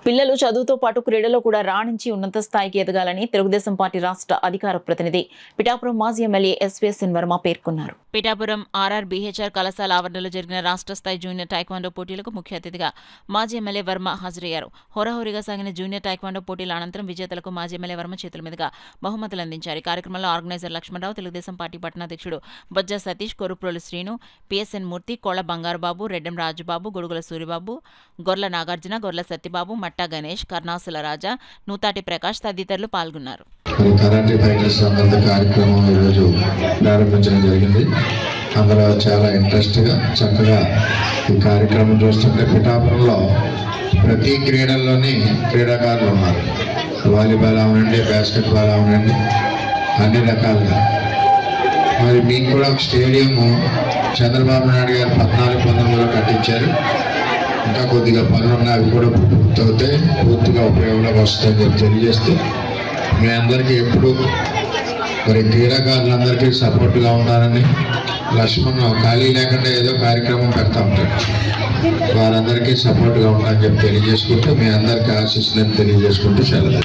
పిల్లలు చదువుతో పాటు క్రీడలో కూడా రాణించి ఉన్నత స్థాయికి ఎదగాలని తెలుగుదేశం పార్టీ రాష్ట్ర అధికార ప్రతినిధి పిఠాపురం మాజీ ఎమ్మెల్యే ఎస్వీఎస్ఎన్ వర్మ పేర్కొన్నారు. పిఠాపురం ఆర్ఆర్బీహెచ్ఆర్ కళాశాల ఆవరణలో జరిగిన రాష్ట్ర స్థాయి జూనియర్ టైక్వాండో పోటీలకు ముఖ్య అతిథిగా మాజీ ఎమ్మెల్యే వర్మ హాజరయ్యారు. హోరాహోరీగా సాగిన జూనియర్ టైక్వాండో పోటీల అనంతరం విజేతలకు మాజీ ఎమ్మెల్యే వర్మ చేతుల మీదుగా బహుమతులు అందించారు. ఈ కార్యక్రమంలో ఆర్గనైజర్ లక్ష్మణరావు, తెలుగుదేశం పార్టీ పట్టణాధ్యక్షుడు బొజ్జ సతీష్, కొరుప్రోలు శ్రీను, పిఎస్ఎన్ మూర్తి, కోళ్ల బంగారుబాబు, రెడ్డెం రాజుబాబు, గొడుగుల సూరిబాబు, గొర్ల నాగార్జున, గొర్ల సత్యబాబు, మట్టా గణేష్, కర్ణాసుల రాజా, నూతాటి ప్రకాష్ తదితరులు పాల్గొన్నారు. కరాటే ఫైటర్స్ సంబంధ కార్యక్రమం ఈరోజు ప్రారంభించడం జరిగింది. అందులో చాలా ఇంట్రెస్ట్గా చక్కగా ఈ కార్యక్రమం చూస్తుంటే పిఠాపురంలో ప్రతి క్రీడల్లోని క్రీడాకారులు ఉన్నారు. వాలీబాల్ అవనండి, బాస్కెట్బాల్ అవనండి, అన్ని రకాలుగా. మరి మీకు కూడా ఒక స్టేడియము చంద్రబాబు నాయుడు గారు 14-19లో కట్టించారు. ఇంకా కొద్దిగా పనులున్నా అవి కూడా పూర్తవుతాయి, పూర్తిగా ఉపయోగంలోకి వస్తాయని చెప్పి తెలియజేస్తూ మీ అందరికీ ఎప్పుడు మరి క్రీడాకారులందరికీ సపోర్ట్గా ఉంటారని, లక్ష్మణ్ ఖాళీ లేకుండా ఏదో కార్యక్రమం పెడతా ఉంటాడు, వారందరికీ సపోర్ట్గా ఉంటారని చెప్పి తెలియజేసుకుంటూ మీ అందరికీ ఆశీస్సులను తెలియజేసుకుంటూ సెలవు.